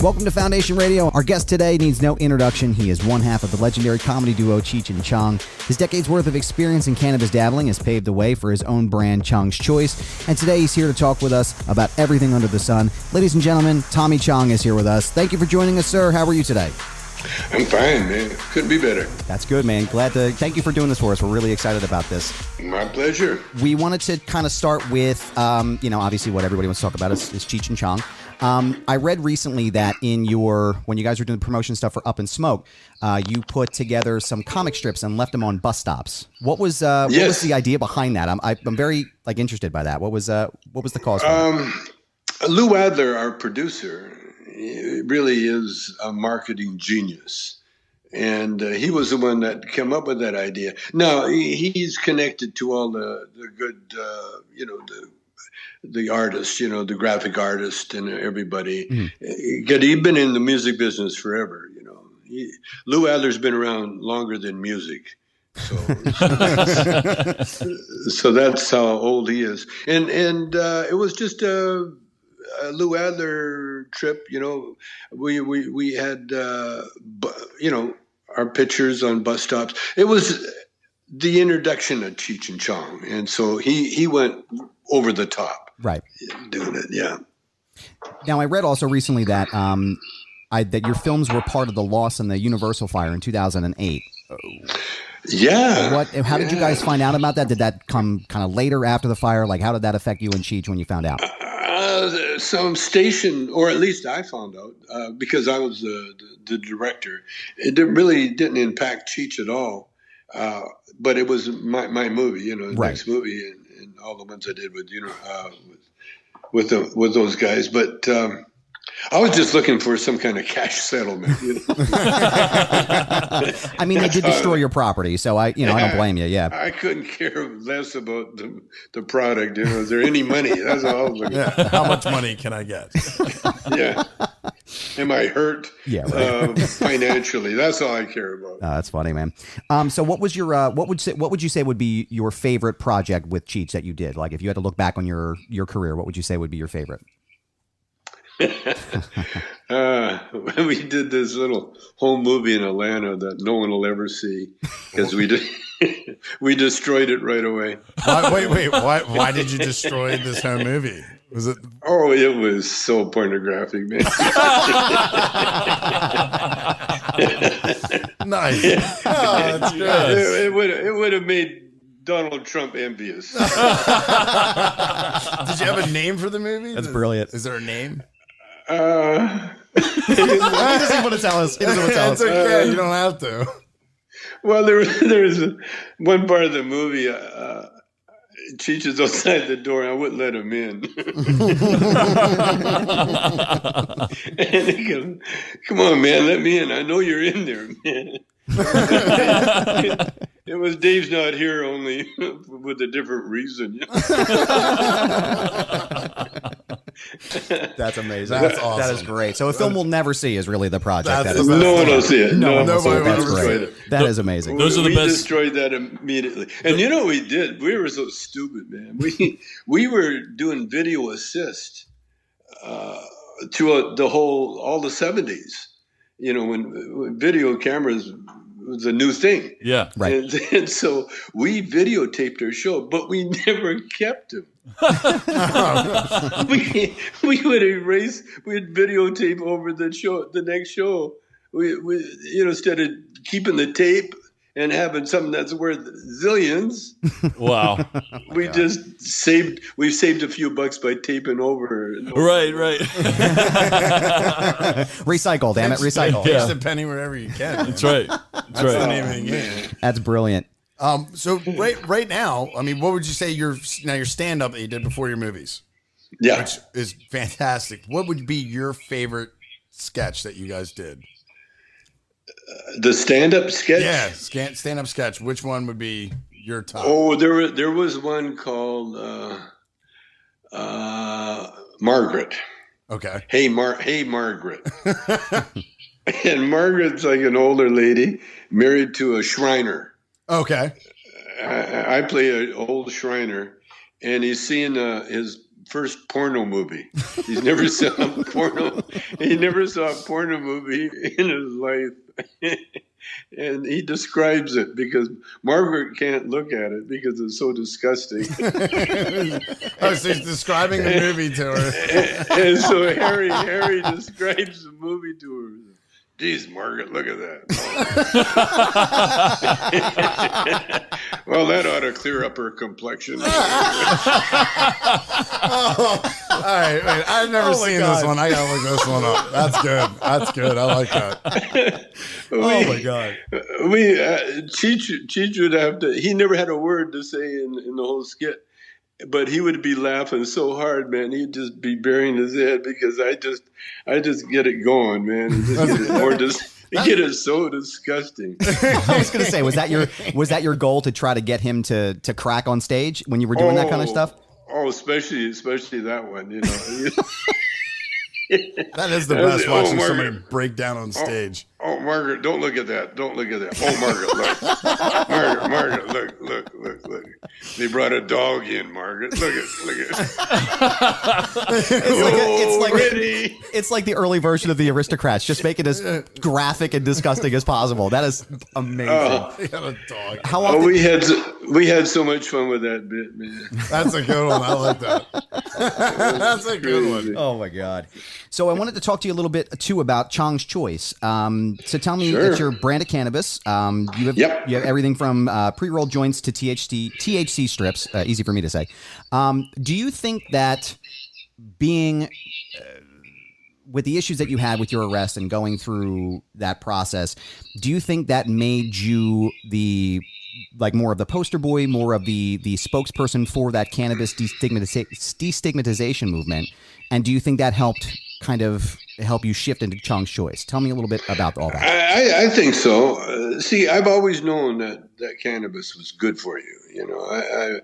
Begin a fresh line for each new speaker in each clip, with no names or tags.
Welcome to Foundation Radio. Our guest today needs no introduction. He is one half of the legendary comedy duo Cheech and Chong. His decades worth of experience in cannabis dabbling has paved the way for his own brand, Chong's Choice. And today he's here to talk with us about everything under the sun. Ladies and gentlemen, Tommy Chong is here with us. Thank you for joining us, sir. How are you today?
I'm fine, man. Couldn't be better.
That's good, man. Thank you for doing this for us. We're really excited about this.
My pleasure.
We wanted to kind of start with, obviously what everybody wants to talk about is Cheech and Chong. I read recently that when you guys were doing promotion stuff for Up in Smoke, you put together some comic strips and left them on bus stops. What was the idea behind that? I'm very interested by that. What was the cause?
Lou Adler, our producer, really is a marketing genius. And he was the one that came up with that idea. Now, he's connected to all the good, the artists, the graphic artist and everybody. Mm-hmm. He'd been in the music business forever, Lou Adler's been around longer than music. So, so that's how old he is. And it was just a Lou Adler trip, we had, our pictures on bus stops. It was the introduction of Cheech and Chong. And so he went over the top.
Right.
Doing it. Yeah.
Now, I read also recently that, that your films were part of the loss in the Universal fire in 2008.
Yeah.
How did you guys find out about that? Did that come kind of later after the fire? Like, how did that affect you and Cheech when you found out?
Some station, or at least I found out, because I was the director. It really didn't impact Cheech at all, but it was my movie, the
right.
next movie, and all the ones I did with those guys. But I was just looking for some kind of cash settlement.
I mean, they did destroy your property, so I don't blame you. Yeah,
I couldn't care less about the product. Is there any money? That's all I was looking for.
How much money can I get?
Yeah. Am I hurt?
Yeah, right.
Financially? That's all I care about.
That's funny, man. So, what was your what would you say would be your favorite project with Cheech that you did? Like, if you had to look back on your career, what would you say would be your favorite?
We did this little home movie in Atlanta that no one will ever see because we destroyed it right away.
Wait. Why did you destroy this home movie? Was it?
Oh, it was so pornographic, man.
Nice. Oh, that's good.
It would have made Donald Trump envious.
Did you have a name for the movie?
That's brilliant.
Is there a name?
He doesn't want to tell us.
It's okay. You don't have to.
Well, there was one part of the movie. Cheech is outside the door. I wouldn't let him in. And he goes, "Come on, man, let me in. I know you're in there, man." It was Dave's not here, only with a different reason.
That's amazing.
That's awesome.
That is great. So a film we'll never see is really the project.
No one will see it.
Nobody will
That's
ever
great.
see it. That is amazing.
Those are the best. We destroyed that immediately. And you know what we did? We were so stupid, man. We were doing video assist to all the 70s. When video cameras was a new thing.
Yeah.
Right.
And so we videotaped our show, but we never kept them. we would erase, we'd videotape over the next show. We instead of keeping the tape and having something that's worth zillions.
Wow.
We've saved a few bucks by taping over.
Right.
Recycle, damn it, recycle.
Pitch the penny wherever you can.
That's right.
That's the name of the game.
That's brilliant.
So right now, I mean, what would you say your stand-up that you did before your movies?
Yeah.
Which is fantastic. What would be your favorite sketch that you guys did?
The stand-up sketch?
Yeah, stand-up sketch. Which one would be your top?
Oh, there was one called Margaret.
Okay.
Hey, Margaret. And Margaret's like an older lady married to a Shriner.
Okay.
I play an old Shriner, and he's seeing his first porno movie. He's never seen porno. He never saw a porno movie in his life. And he describes it because Margaret can't look at it because it's so disgusting.
Oh, so he's describing the movie to her.
And so Harry describes the movie to her. Geez, Margaret, look at that. Well, that ought to clear up her complexion.
All right, wait, I've never seen this one. I gotta look this one up. That's good. That's good. I like that. Oh my God.
Cheech would have to. He never had a word to say in the whole skit, but he would be laughing so hard, man. He'd just be burying his head because I just get it going, man. It get it so disgusting.
I was going to say, was that your goal to try to get him to crack on stage when you were doing that kind of stuff?
Oh, especially that one, you know.
That is the best, watching somebody break down on stage.
Oh, Margaret, don't look at that. Don't look at that. Oh, Margaret, look. Margaret, look. They brought a dog in, Margaret. Look at.
It's like the early version of the Aristocrats. Just make it as graphic and disgusting as possible. That is amazing.
He had a dog.
How often?
We had so much fun with that bit, man.
That's a good one. I like that. That's a good one.
Oh my God. So I wanted to talk to you a little bit too about Chong's Choice. So tell me that your brand of cannabis. You have everything from pre-rolled joints to THC strips. Easy for me to say. Do you think that being with the issues that you had with your arrest and going through that process, do you think that made you more of the poster boy, more of the spokesperson for that cannabis destigmatization movement? And do you think that helped kind of help you shift into Chong's Choice? Tell me a little bit about all that.
I think so. See, I've always known that cannabis was good for you, you know.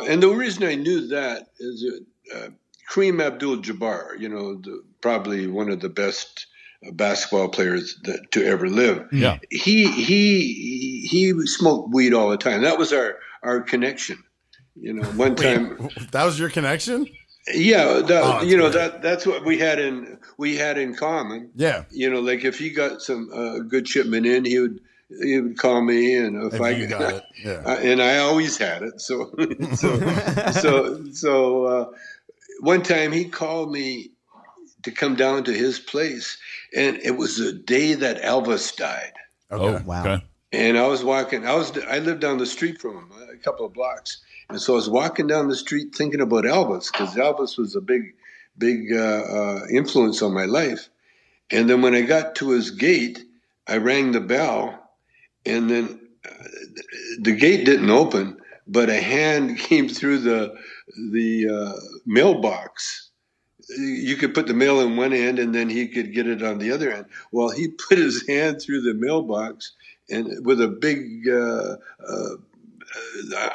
And the reason I knew that is that Kareem Abdul-Jabbar, you know, probably one of the best basketball players to ever live.
Yeah.
He smoked weed all the time. That was our connection. You know, one time.
That was your connection?
Yeah, that's what we had in common.
Yeah,
you know, like if he got some good shipment in, he would call me, and if I got it, and I always had it. So one time he called me to come down to his place, and it was the day that Elvis died.
Okay.
Oh, wow. Okay.
And I was walking. I lived down the street from him, a couple of blocks. And so I was walking down the street thinking about Elvis, because Elvis was a big influence on my life. And then when I got to his gate, I rang the bell, and then the gate didn't open, but a hand came through the mailbox. You could put the mail in one end, and then he could get it on the other end. Well, he put his hand through the mailbox, and with a big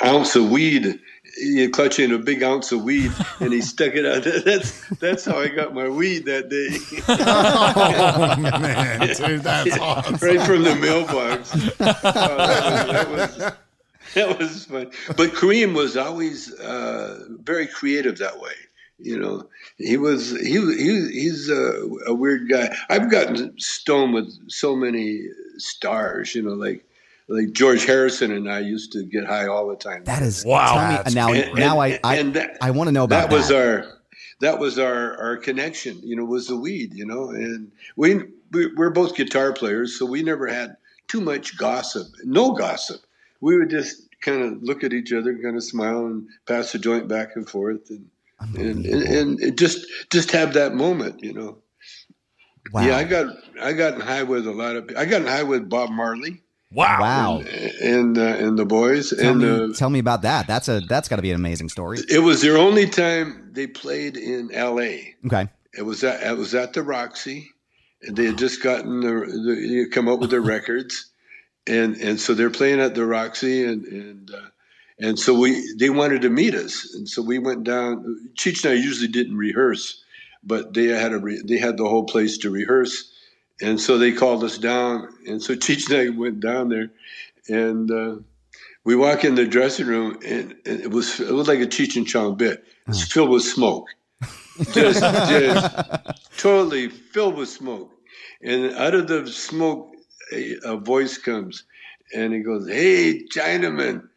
ounce of weed, clutching a big ounce of weed, and he stuck it out. That's how I got my weed that day.
Oh man, dude, that's awesome!
Right from the mailbox. That was fun. But Kareem was always very creative that way. You know, he's a weird guy. I've gotten stoned with so many stars. You know, like George Harrison and I used to get high all the time.
That is
wow.
Tell me, I want to know about that.
That was our connection. You know, was the weed. You know, and we're both guitar players, so we never had too much gossip. No gossip. We would just kind of look at each other, kind of smile, and pass the joint back and forth, and just have that moment. You know.
Wow.
Yeah, I got high with a lot of. I got high with Bob Marley.
Wow.
And the boys.
Tell me about that. That's got to be an amazing story.
It was their only time they played in L.A.
Okay.
It was at the Roxy, and they had just gotten come up with their records, and so they're playing at the Roxy, and so they wanted to meet us, and so we went down. Cheech and I usually didn't rehearse, but they had the whole place to rehearse. And so they called us down, and so Cheech and I went down there, and we walk in the dressing room, and it was like a Cheech and Chong bit. It's filled with smoke, just totally filled with smoke. And out of the smoke, a voice comes, and he goes, "Hey, Chinaman,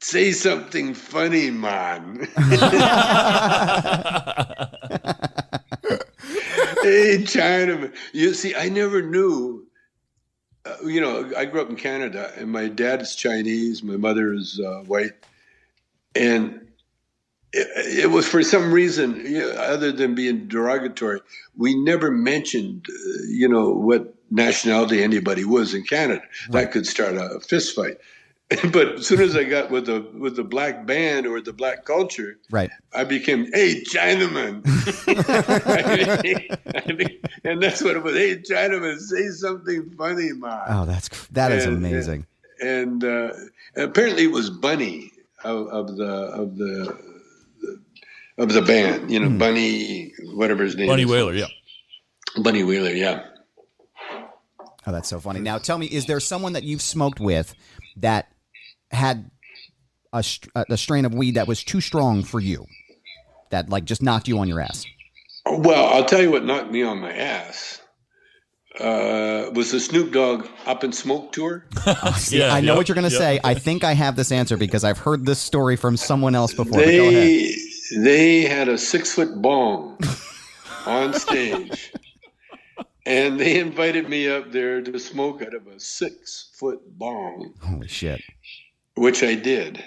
say something funny, man." Hey, Chinaman. You see, I never knew. I grew up in Canada, and my dad is Chinese, my mother is white, and it was for some reason, other than being derogatory, we never mentioned, what nationality anybody was in Canada. Right. That could start a fist fight. But as soon as I got with the black band or the black culture,
right,
I became, "Hey, Chinaman." And that's what it was. "Hey, Chinaman, say something funny, man."
Oh, that is amazing.
And apparently it was Bunny of the band, Bunny, whatever his name
Bunny
is.
Whaler, yeah.
Bunny Whaler, yeah.
Oh, that's so funny. Now, tell me, is there someone that you've smoked with that had a strain of weed that was too strong for you, that just knocked you on your ass?
Well, I'll tell you what knocked me on my ass. Was the Snoop Dogg Up in Smoke tour.
I know what you're going to say. I think I have this answer because I've heard this story from someone else before. Go ahead.
They had a 6-foot bong on stage, and they invited me up there to smoke out of a 6-foot bong.
Holy shit.
Which I did.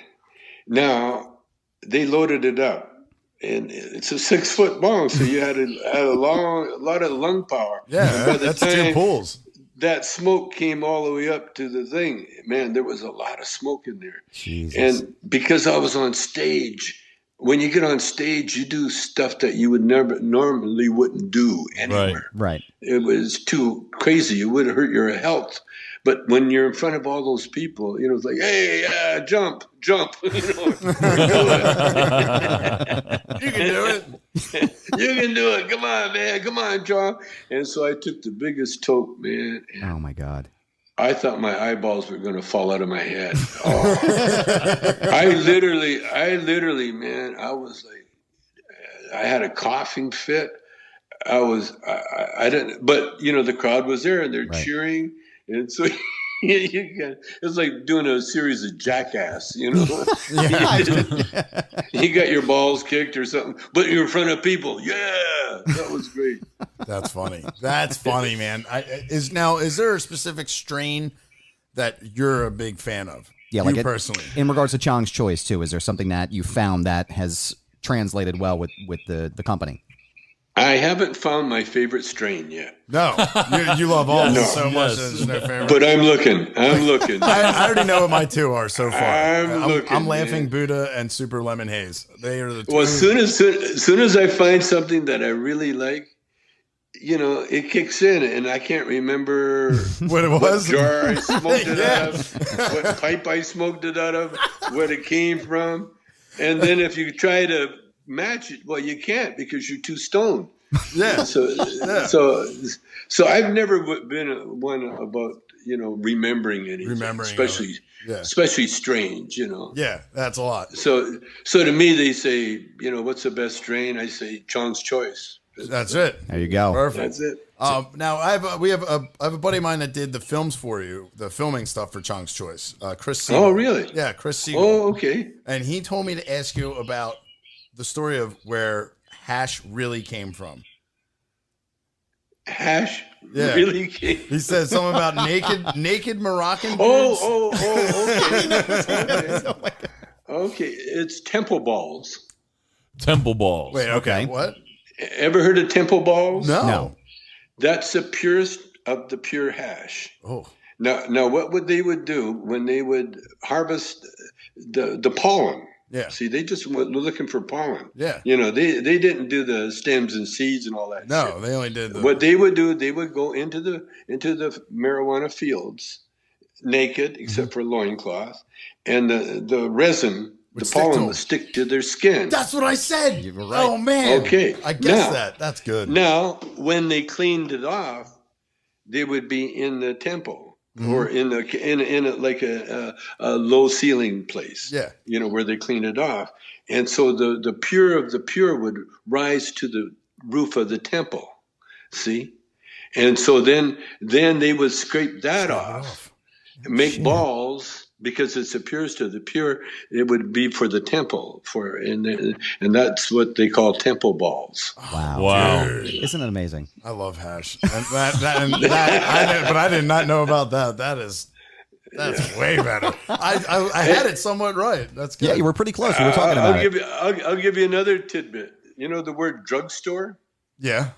Now, they loaded it up, and it's a 6-foot bong, so you had a lot of lung power.
Yeah, that's 2 pulls.
That smoke came all the way up to the thing. Man, there was a lot of smoke in there.
Jesus.
And because I was on stage, when you get on stage, you do stuff that you would normally wouldn't do anywhere.
Right.
It was too crazy. It would hurt your health. But when you're in front of all those people, it's like, "Hey, jump. You can
do it.
You can do it. Come on, man. Come on, John." And so I took the biggest toke, man.
Oh, my God.
I thought my eyeballs were going to fall out of my head. Oh. I literally, man, I was like, I had a coughing fit. I didn't, but the crowd was there and they're cheering. And so it's like doing a series of Jackass, You got your balls kicked or something, but you're in front of people. Yeah, that was great.
That's funny. That's funny, man. Is there a specific strain that you're a big fan of?
Yeah,
you personally.
In regards to Chong's Choice too, is there something that you found that has translated well with the company?
I haven't found my favorite strain yet.
No, you love all so much. There's no favorite.
But I'm looking.
I already know what my 2 are so far.
I'm
Laughing Buddha and Super Lemon Haze. They are the 2.
Well, as soon as I find something that I really like, it kicks in, and I can't remember
what it was,
what jar I smoked it out of, what pipe I smoked it out of, where it came from, and then if you try to match it, well, you can't because you're too stoned.
Yeah.
So I've never been one about remembering anything, especially strange.
Yeah, that's a lot.
So to me, they say, what's the best strain? I say Chong's Choice.
That's it.
There you go.
Perfect.
That's it.
Now I have a buddy of mine that did the films for you, the filming stuff for Chong's Choice. Chris Siegel.
Oh, really?
Yeah, Chris Siegel.
Oh, okay.
And he told me to ask you about the story of where hash really came from.
Hash really came.
He said something about naked Moroccan dudes.
Okay. Okay, it's temple balls.
Temple balls.
Wait, okay. What?
Ever heard of temple balls?
No.
That's the purest of the pure hash.
Oh.
Now what they would do when they would harvest the pollen?
Yeah.
See, they just were looking for pollen.
Yeah.
They didn't do the stems and seeds and all that.
No,
shit.
they only did
What they would do, they would go into the marijuana fields naked, except for loincloth, and the resin, the pollen would stick to their skin.
That's what I said.
You were right.
Oh man.
Okay.
I guess that's good.
Now, when they cleaned it off, they would be in the temple. or in a like a low ceiling place.
Yeah.
Where they clean it off, and so the pure of the pure would rise to the roof of the temple. See, and so then they would scrape that off, and make balls. Because it's the purest of the pure, it would be for the temple, and that's what they call temple balls.
Wow! Isn't it amazing?
I love hash, and but I did not know about that. That's way better. I had it somewhat right. That's good.
Yeah, you were pretty close. We were talking about it.
I'll give you another tidbit. You know the word drugstore?
Yeah.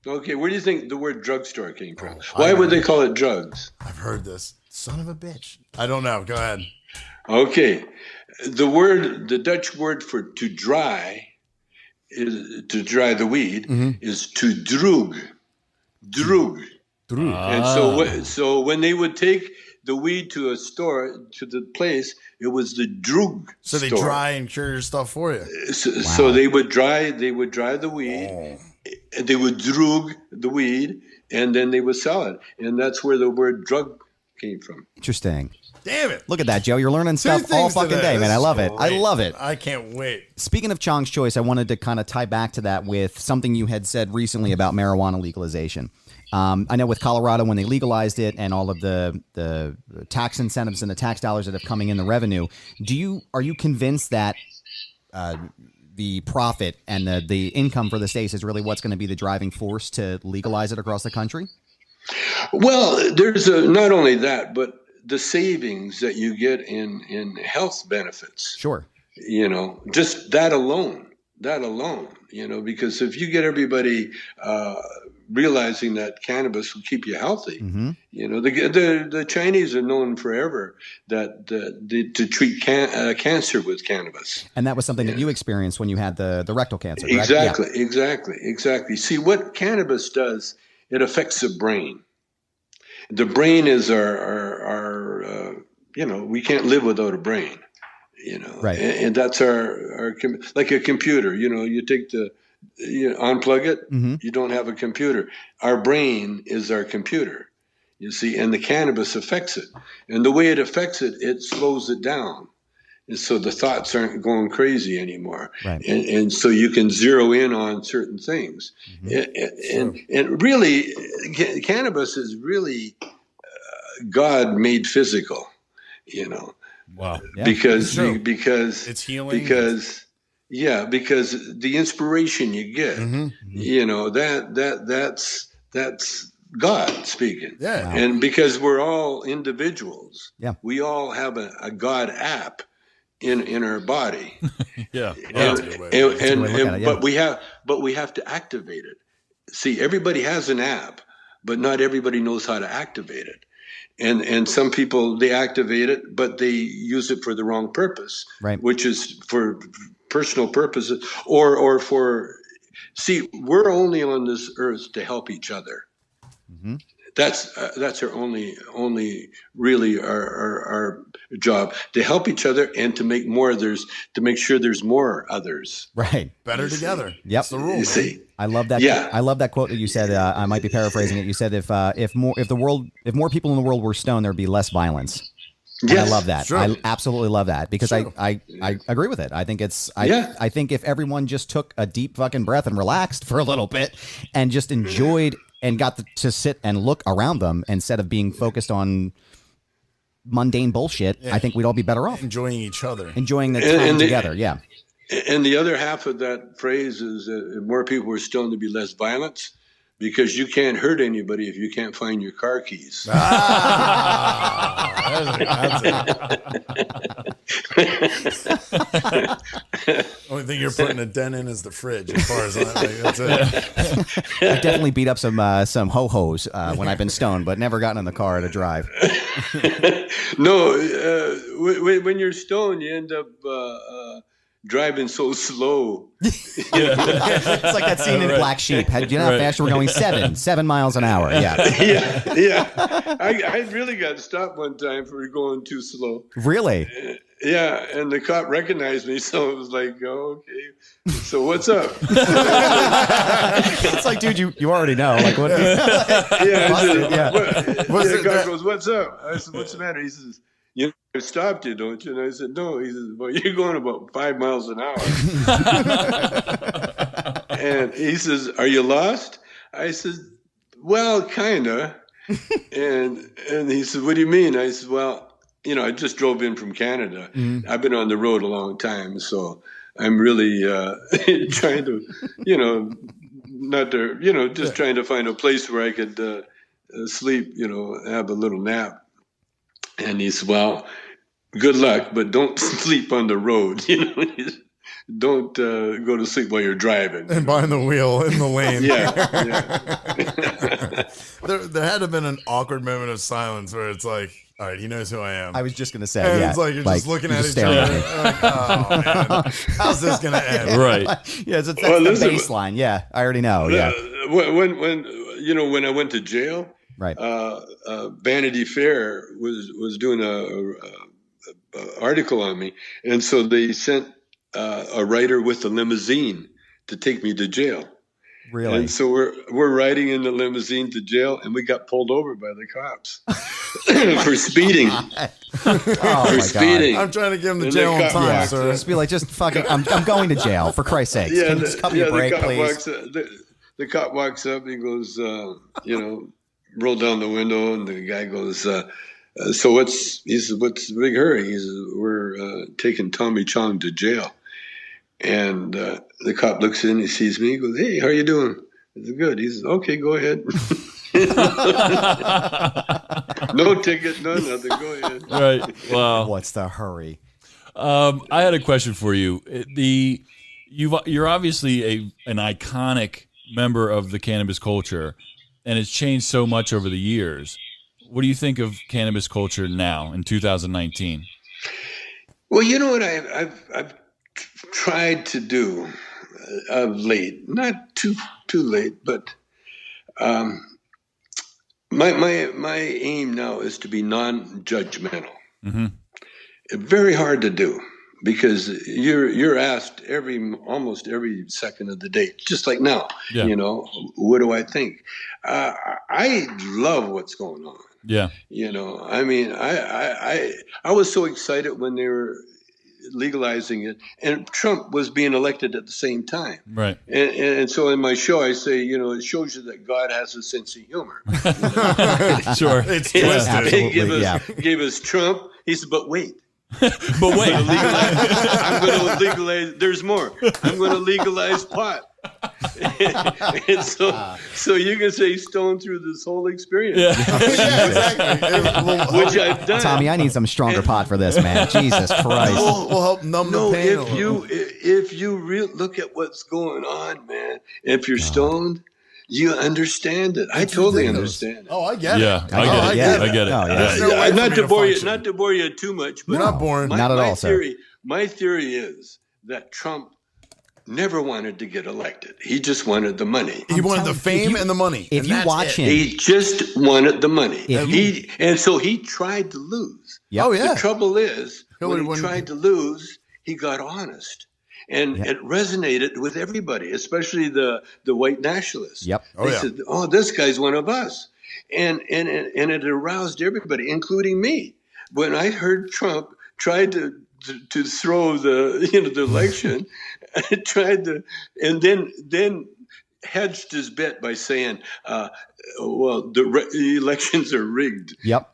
Okay, where do you think the word drugstore came from? Why would they call it drugs?
I've heard this. Son of a bitch. I don't know. Go ahead.
Okay. The Dutch word for to dry the weed is to droog. Droog. And so when they would take the weed to a store, to the place, it was the droog
So they
store.
dry and cure your stuff for you.
So they would dry the weed. Oh. They would droog the weed, and then they would sell it. And that's where the word drug came from.
Interesting.
Damn it.
Look at that, Joe. You're learning stuff all fucking day, man. I love it. I love it.
I can't wait.
Speaking of Chong's Choice, I wanted to kind of tie back to that with something you had said recently about marijuana legalization. I know with Colorado, when they legalized it and all of the tax incentives and the tax dollars that have coming in the revenue, are you convinced that the profit and the income for the states is really what's going to be the driving force to legalize it across the country?
Well, there's not only that, but the savings that you get in health benefits.
Sure.
Just that alone, because if you get everybody realizing that cannabis will keep you healthy, the Chinese are known forever to treat cancer with cannabis.
And that was something that you experienced when you had the rectal cancer, right?
Exactly. See, what cannabis does, it affects the brain. The brain is our we can't live without a brain,
right.
And that's our like a computer, you take unplug it, you don't have a computer. Our brain is our computer, you see, and the cannabis affects it. And the way it affects it, it slows it down. And so the thoughts aren't going crazy anymore.
Right.
And so you can zero in on certain things. And really, cannabis is really God made physical,
Wow.
Yeah.
Because
it's healing.
Because the inspiration you get, that's God speaking.
Yeah. Wow.
And because we're all individuals,
yeah,
we all have a God app in our body.
Yeah.
But we have to activate it. See, everybody has an app, but not everybody knows how to activate it. And some people, they activate it, but they use it for the wrong purpose,
right? Which
is for personal purposes or for, see, we're only on this earth to help each other. That's our only really our job, to help each other and to make sure there's more others.
Right.
Better together.
Yep.
That's the rule.
You see.
I love that.
Yeah.
I love that quote that you said. I might be paraphrasing it. You said if more people in the world were stoned, there'd be less violence. And
Yes.
I love that.
Sure.
I absolutely love that because
Sure.
I agree with it. I think I think if everyone just took a deep fucking breath and relaxed for a little bit and just enjoyed and got to sit and look around them instead of being focused on mundane bullshit, I think we'd all be better off.
Enjoying each other.
Enjoying the time together, yeah.
And the other half of that phrase is if more people were stoned, there'd be less violence, because you can't hurt anybody if you can't find your car keys.
Only thing you're putting a dent in is the fridge, as far as that's it.
I definitely beat up some ho-hos when I've been stoned, but never gotten in the car to drive.
No, when you're stoned, you end up driving so slow.
It's like that scene in Black Sheep. Do you know how fast we're going? 7 miles an hour. Yeah.
Yeah. I really got stopped one time for going too slow.
Really?
Yeah, and the cop recognized me, so it was like, oh, okay. So what's up?
It's like, dude, you already know. Like, what?
The cop goes, what's up? I said, what's the matter? He says, you know, I stopped you, don't you? And I said, no. He says, well, you're going about 5 miles an hour. And he says, are you lost? I said, well, kinda. And he said, what do you mean? I said, well, you know, I just drove in from Canada. I've been on the road a long time, so I'm really trying to, just trying to find a place where I could sleep, have a little nap. And he said, well, good luck, but don't sleep on the road, Don't go to sleep while you're driving.
And behind the wheel in the lane.
Yeah.
There had to have been an awkward moment of silence where it's like, all right, he knows who I am.
I was just going to say,
and it's like you're just looking at each other. Like, oh, man, how's this going to end?
Right.
Yeah, that's the baseline. Yeah, I already know. Yeah.
When I went to jail,
right.
Vanity Fair was doing a article on me, and so they sent a writer with a limousine to take me to jail.
Really?
And so we're riding in the limousine to jail, and we got pulled over by the cops for speeding.
For
speeding.
I'm trying to give him the jail on time, sir.
Just be like, just fucking, I'm going to jail, for Christ's sake.
Yeah,
Can you just cut me a break, please?
The cop walks up, he goes, roll down the window, and the guy goes, so what's the big hurry? He says, we're taking Tommy Chong to jail. And the cop looks in, he sees me, he goes, hey, how are you doing? I said, good. He says, okay, go ahead. No ticket, no nothing, go ahead.
Right. Wow.
What's the hurry?
I had a question for you. You're obviously an iconic member of the cannabis culture, and it's changed so much over the years. What do you think of cannabis culture now in 2019?
Well, you know what I've tried to do of late, not too late, but my aim now is to be non-judgmental. Mm-hmm. Very hard to do because you're asked almost every second of the day, just like now. Yeah. What do I think? I love what's going on.
Yeah.
I mean, I was so excited when they were legalizing it, and Trump was being elected at the same time.
Right.
And so in my show, I say, it shows you that God has a sense of humor.
Sure. It's twisted.
He gave us Trump. He said, but wait.
I'm going
to legalize. There's more. I'm going to legalize pot. And so you can say stone through this whole experience.
Exactly.
Which I've done.
Tommy, I need some stronger pot for this, man. Jesus Christ.
We'll help numb the pain.
If you look at what's going on, man, if you're stoned, you understand it. I totally understand it.
Oh, I get it.
Yeah, I get it.
Oh, yeah.
Not to bore you too much, but
you're not boring.
Not at all, sir.
My theory is that Trump never wanted to get elected. He just wanted the money.
He wanted the fame and the money.
If you watch him,
he just wanted the money. And so he tried to lose.
Yep.
Oh, yeah.
The trouble is, when he tried to lose, he got honest. And it resonated with everybody, especially the white nationalists.
Yep.
They said, "Oh, this guy's one of us," and it aroused everybody, including me. When I heard Trump tried to throw the election, and then hedged his bet by saying, "Well, the elections are rigged."
Yep.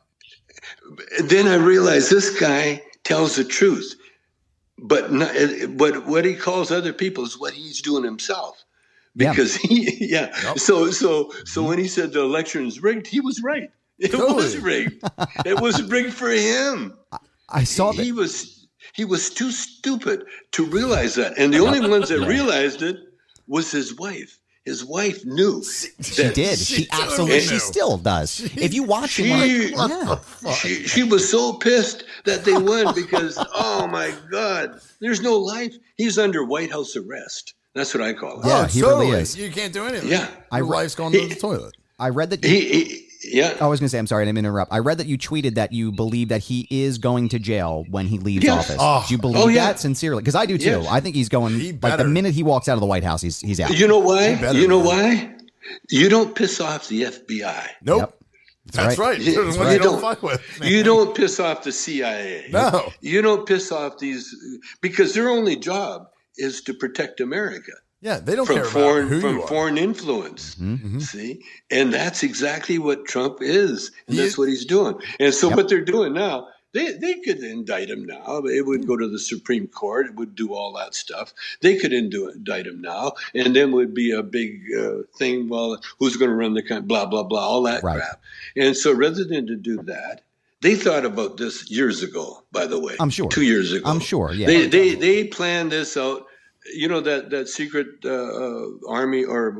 Then I realized this guy tells the truth. But what he calls other people is what he's doing himself, because So when he said the election is rigged, he was right. It was rigged. It was rigged for him.
I saw that
he was too stupid to realize that, and the only ones that realized it was his wife. his wife knew.
She did. She absolutely. She still does. If you watch him,
she was so pissed that they won because, oh my God, there's no life. He's under White House arrest. That's what I call it.
Yeah, he
totally
really is.
You can't do anything.
Yeah.
Your life's going to the toilet.
I read that.
Yeah.
I was going to say, I'm sorry, I didn't mean to interrupt. I read that you tweeted that you believe that he is going to jail when he leaves
Yes.
office. Do you believe that sincerely? Because I do too.
Yes.
I think he's going. Like the minute he walks out of the White House, he's out.
You know why? You know why? You don't piss off the FBI.
Nope.
Yep.
That's right.
You,
What you don't fuck with. Man.
You don't piss off the CIA.
No.
You don't piss off these because their only job is to protect America.
Yeah, they don't
From
care
foreign
about who you are.
foreign influence. See, and that's exactly what Trump is, and that's what he's doing. And so, what they're doing now, they could indict him now. It would go to the Supreme Court. It would do all that stuff. They could indict him now, and then would be a big thing. Well, who's going to run the country? Blah blah blah, all that crap. And so, rather than to do that. They thought about this years ago, by the way.
I'm sure.
2 years ago.
I'm sure, yeah.
They planned this out. You know that secret army or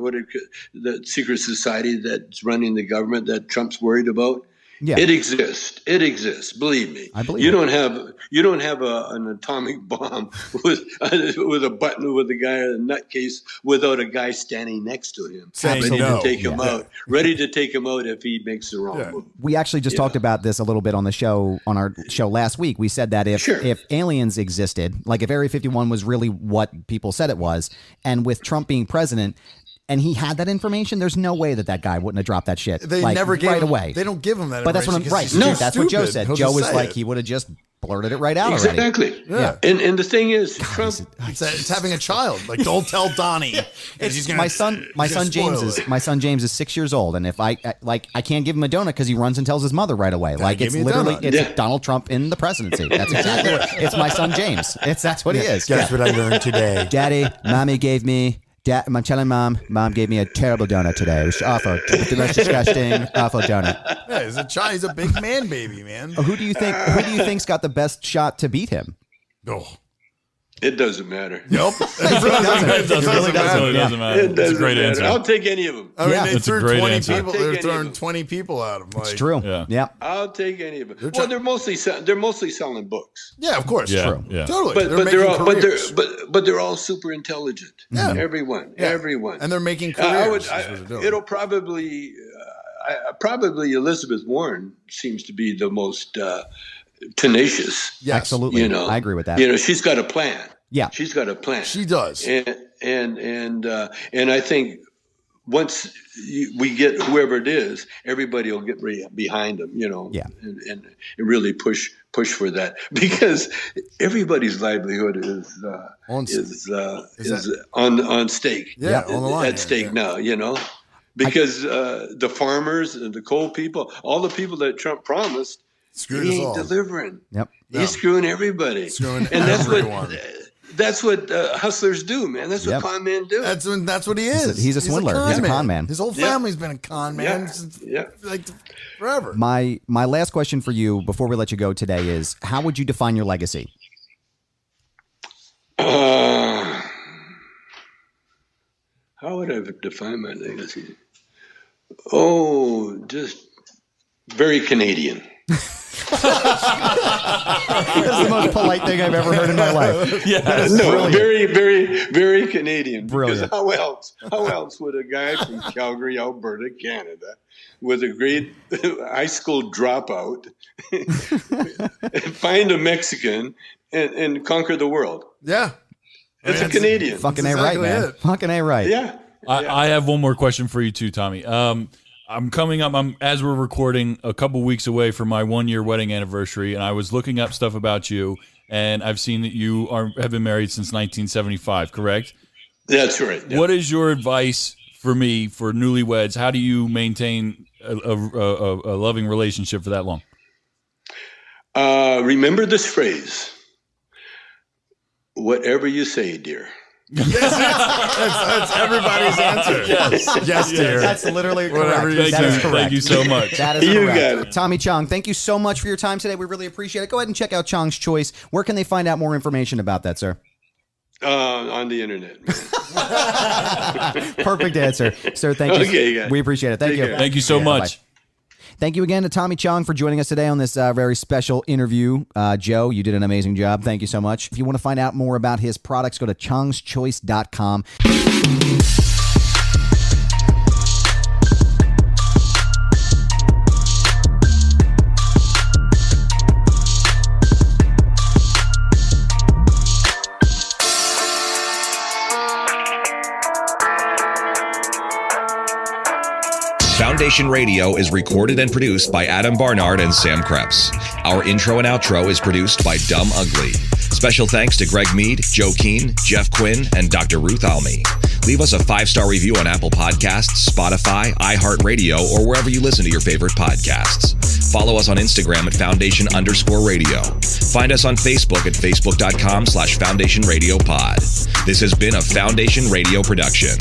that secret society that's running the government that Trump's worried about?
Yeah.
It exists. It exists. Believe me.
I believe
you don't have an atomic bomb with a button with a guy in a nutcase without a guy standing next to him,
Saying
ready
no.
to take him out. Ready to take him out if he makes the wrong move.
We actually just talked about this a little bit on our show last week. We said that if aliens existed, like if Area 51 was really what people said it was, and with Trump being president, and he had that information, there's no way that guy wouldn't have dropped that shit.
They
like,
never gave
right
him,
away.
They don't give him that.
But that's what I'm right. No, that's what Joe said. Joe was like, he would have just blurted it right out already.
Exactly.
Yeah.
And the thing is, Trump.
It's having a child. Like, don't tell Donnie. He's gonna,
my son James is 6 years old, and if I can't give him a donut because he runs and tells his mother right away. Like, it's literally Donald Trump in the presidency. That's exactly what it's. My son James. That's what he is.
Guess what I learned today.
Daddy, mommy gave me. I'm telling mom gave me a terrible donut today. It was awful. The most disgusting, awful donut.
Yeah, he's a child. He's a big man, baby, man.
Who do you think's got the best shot to beat him?
Oh.
It doesn't matter.
Nope.
It really doesn't
matter.
It
It's a great
matter.
answer.
I'll take any of them.
I mean,
Yeah.
they
That's a
threw
great
20
answer.
people.
I'll take
They're
any
throwing
of them.
20 people at him. Like,
It's true.
Yeah.
I'll take any of them.
They're
Well, they're mostly selling books.
Yeah, of course.
Yeah,
True.
yeah.
Totally.
But they're all super intelligent.
Yeah.
Everyone.
And they're making careers.
Probably Elizabeth Warren seems to be the most tenacious.
Yes.
Absolutely.
You know,
I agree with that.
You know, she's got a plan.
Yeah.
She's got a plan.
She does.
And I think once we get whoever it is, everybody will get behind them, you know, and really push for that, because everybody's livelihood is on stake.
Yeah, on the line.
At stake now, you know, because the farmers and the coal people, all the people that Trump promised, he ain't delivering.
Yep.
He's screwing everybody.
Screwing
and
everyone.
That's what hustlers do, man. That's what con men do.
That's what he is.
He's a swindler. He's a con man.
His whole family's been a con man since like forever.
My last question for you before we let you go today is, how would you define your legacy?
How would I define my legacy? Oh, just very Canadian.
That's the most polite thing I've ever heard in my life.
Yeah,
no, very, very, very Canadian.
Brilliant.
Because how else would a guy from Calgary, Alberta, Canada, with a great high school dropout, find a Mexican and conquer the world?
Yeah,
it's a Canadian.
Fucking A right, man. Fucking A right.
Yeah.
I have one more question for you too, Tommy. I'm coming up. As we're recording, a couple weeks away from my 1-year wedding anniversary, and I was looking up stuff about you, and I've seen that you have been married since 1975. Correct?
That's right. Yeah.
What is your advice for me for newlyweds? How do you maintain a loving relationship for that long?
Remember this phrase: "Whatever you say, dear."
That's everybody's answer. Yes, dear.
That's literally correct.
Thank you so much.
That is
You
correct.
got it.
Tommy Chong, thank you so much for your time today. We really appreciate it. Go ahead and check out Chong's Choice. Where can they find out more information about that, sir?
On the internet.
Perfect answer, sir. Thank you.
Okay, guys.
We appreciate it. Thank
Take
you.
care.
Thank you so much.
Bye-bye. Thank you again to Tommy Chong for joining us today on this very special interview. Joe, you did an amazing job. Thank you so much. If you want to find out more about his products, go to chongschoice.com.
Foundation Radio is recorded and produced by Adam Barnard and Sam Krepps. Our intro and outro is produced by Dumb Ugly. Special thanks to Greg Mead, Joe Keane, Jeff Quinn, and Dr. Ruth Almy. Leave us a 5-star review on Apple Podcasts, Spotify, iHeartRadio, or wherever you listen to your favorite podcasts. Follow us on Instagram at Foundation_radio. Find us on Facebook at Facebook.com/Foundation Radio Pod. This has been a Foundation Radio production.